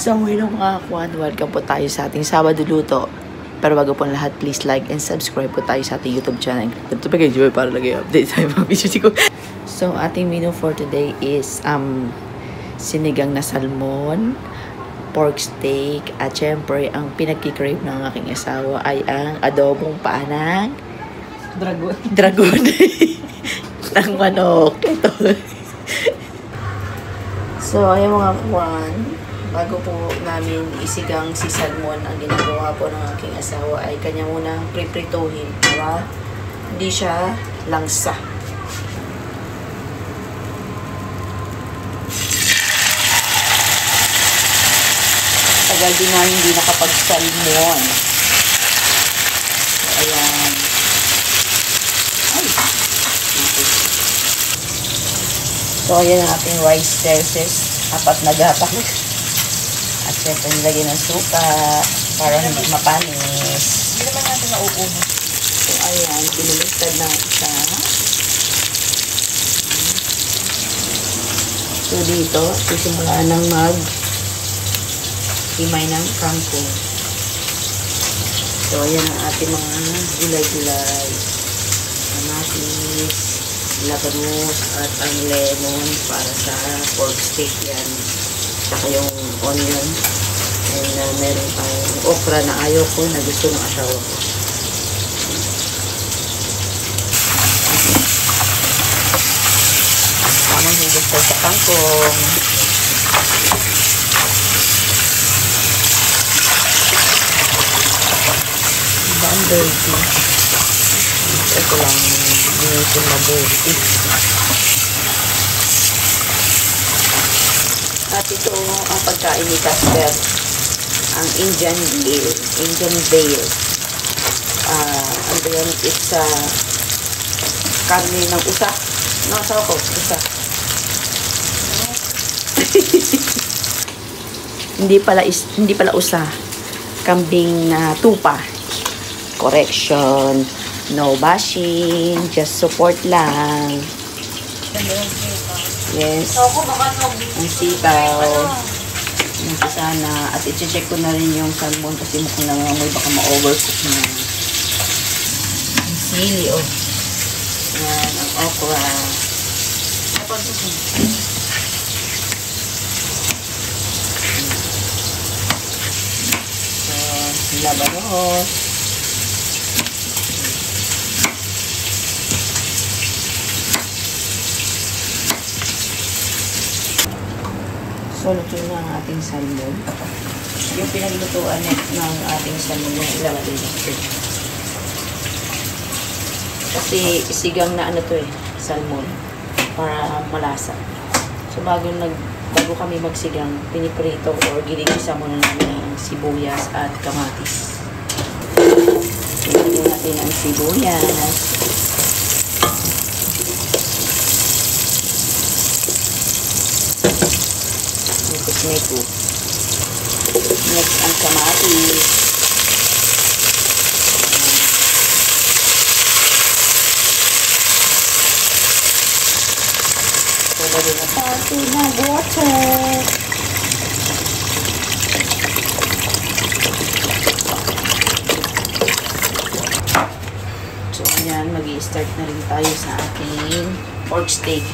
So, hello mga kakuan, welcome po tayo sa ating Sabado Luto. Pero bago po lahat, please like and subscribe po tayo sa ating YouTube channel. Ito pa kayo para lagi update sa mga videos ko. So, ating menu for today is sinigang na salmon, pork steak, at syempre, ang pinagkikrave ng aking asawa ay ang adobong paa ng dragon. Ng manok. Ito. So, ayun mga kakuan, bago po namin isigang si salmon, ang ginagawa po ng aking asawa ay kanya munang priprituhin para hindi siya langsa. Tagal din na hindi nakapag-salmon. So, ayan. Ay! So, ayan ang ating rice terces. 4 na gapak. At syempre, nilagyan ng suka para hindi mapanis. Hindi naman natin nauubo. So, ayan. Pinulistad ng isa. So, dito, sisimulaan ng himay ng kangkong. So, ayan ang ating mga gulay-gulay. Kamatis, labanos, at ang lemon para sa pork steak yan. Saka yung onion. And meron tayong okra na ayaw ko na gusto ng asawa ko. Tamang higit sa kangkong. Dirty. Ito lang ito mabuti. At ito ang pagkain ni Casper, ang Indian Bale. Ano yan? It's karne ng usa. No, sawa ko, usa. hindi pala usa. Kambing na tupa. Correction, no bashing, just support lang. Yes. Ang sitaw. Sana. At i-check ko na rin yung salmon kasi mukhang nangangamoy baka ma-overcook na. Ang sili, oh. Yan, ang okra. So, labanos. So, luto na ang ating salmon. Yung pinaglutuan ng ating salmon yung ilagay natin. Kasi isigang na salmon para malasa. So, bago kami magsigang, piniprito or ginigisa muna namin ang sibuyas at kamatis. Ilagay natin ang sibuyas. Next ang kamatis. So, lagyan na tayo ng water. So, ayan, mag-i-start na rin tayo sa ating pork steak.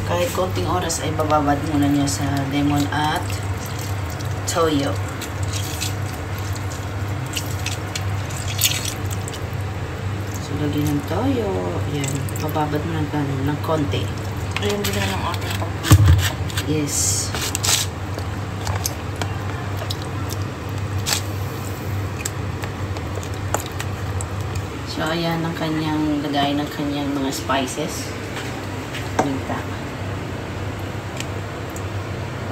Kahit konting oras ay bababad muna niya sa lemon at toyo. So, lagyan ng toyo. Ayan, bababad muna ng konti. Ayun din na ng ating yes. So, ayan ang kanyang lagay ng kanyang mga spices. Paminta.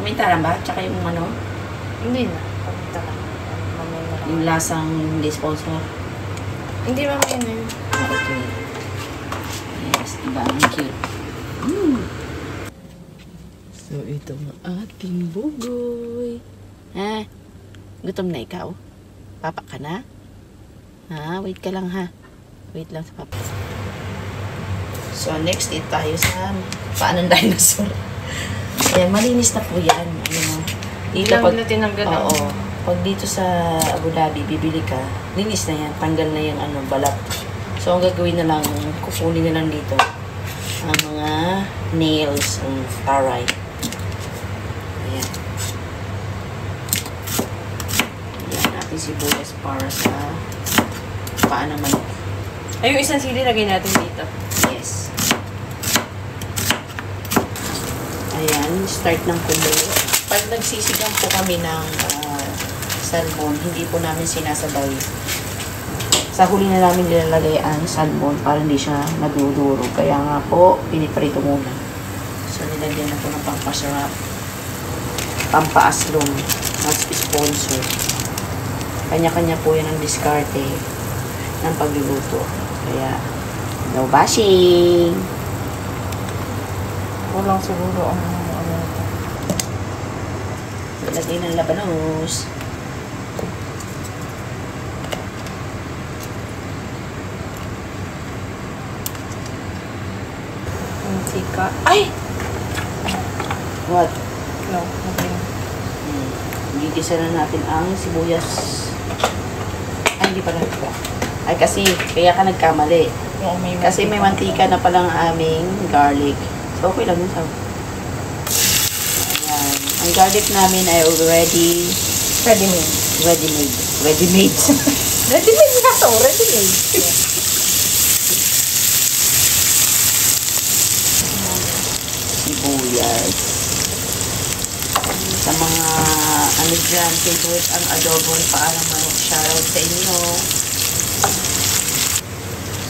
Paminta lang ba? Tsaka yung ano? Hindi na. Paminta lang. Yung lasang disposal. Hindi mamaya na yun. Okay. Yes, diba? Ang cute. So, ito ang ating bugoy. Ha? Gutom na ikaw? Papa ka na? Ha? Wait ka lang ha. Wait lang sa papa. So, next eat tayo sa paa ng dinosaur. Ayan, malinis na po yan. Ayan, Dito Ilang nila tinanggal ang- Oo. Pag dito sa Abu Dhabi, bibili ka, linis na yan. Tanggal na yung balat. So, ang gagawin na lang, kukunin na lang dito ang mga nails, ang taray. Ayan. Ayan natin sibuyas para sa paa ng manok. Ay, yung isang sili lagay natin dito. Yes. Ayan, start ng kumulo. Pag nagsisigang po kami ng salmon, hindi po namin sinasabay. Sa huli na namin nilalagay ang salmon para hindi siya naduduro. Kaya nga po, piniprito muna. So, nilagyan na po ng pampasarap. Pampaaslong. Mas sponsor. Kanya-kanya po yan ang diskarte ng pagluluto. Kaya, no bashing! Kulang siguro ang ano. Ilagay ng labanos. Mantika. Ay! What? No, okay. Gigisa na natin ang sibuyas. Ay, hindi pala ito. Ay, kasi, kaya ka nagkamali. Yung may Kasi may mantika na palang aming garlic. So, okay lang yun. So, ayan. Ang garlic namin ay already Ready-made. ready-made. Ready-made. Ready-made na to. Ready-made. Sibuyas. Sa mga ano dyan, favorite ang adobong paa ng manok. Shoutout sa inyo.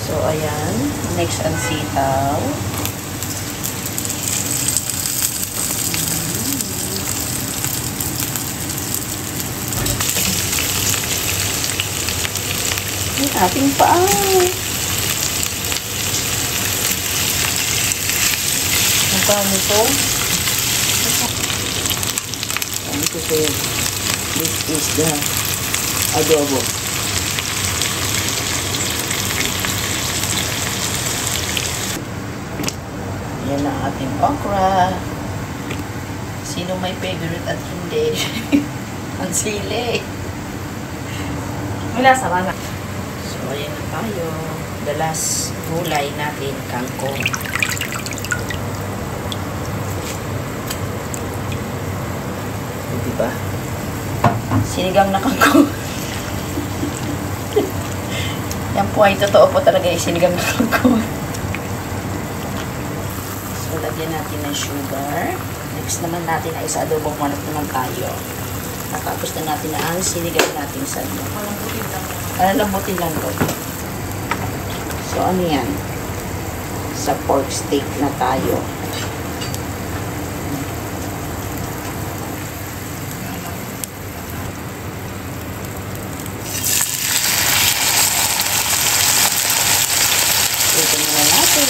So, ayan. Next, ang sitaw. Yung ating paa. Ang paano to? Ano ko sa'yo? This is the adobo. Yan ang ating okra. Sino may favorite at hindi? Ang sili. Wala sa mana. So, ayan na tayo. The last gulay natin, kangkong. Diba? Sinigang na kangkong. Yan po ay totoo po talaga yung sinigang na kangkong. So, lagyan natin ng sugar. Next naman natin ay sa adobong manok naman tayo. Natapos na natin ang sinigang natin sa lambutin lang to. So, ano yan? Sa pork steak na tayo. Ito na natin.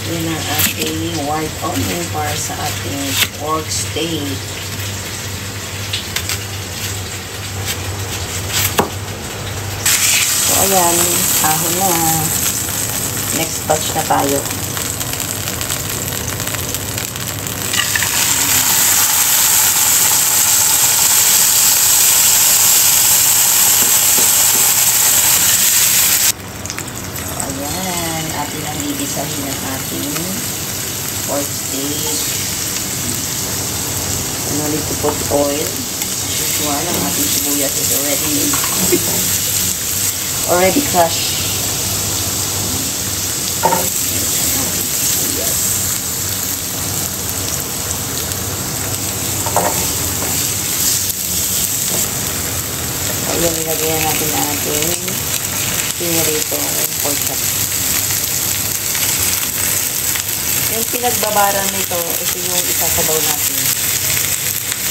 Yan ang ating white onion para sa ating pork steak. So, ayan. Ahon na. Next batch na tayo. Ayan. Atin ang gigisahin ng ating pork steak. No need to put oil. As usual, ang ating sibuyas is already crushed. Yes. Ayan, nilagyan natin na ating piniritong pork chop. Yung pinagbabaran nito, ito yung isasabaw natin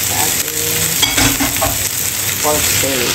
sa ating pork steak.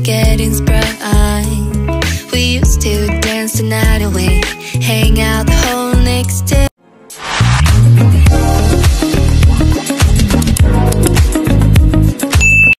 Getting sprung. We used to dance the night away, hang out the whole next day.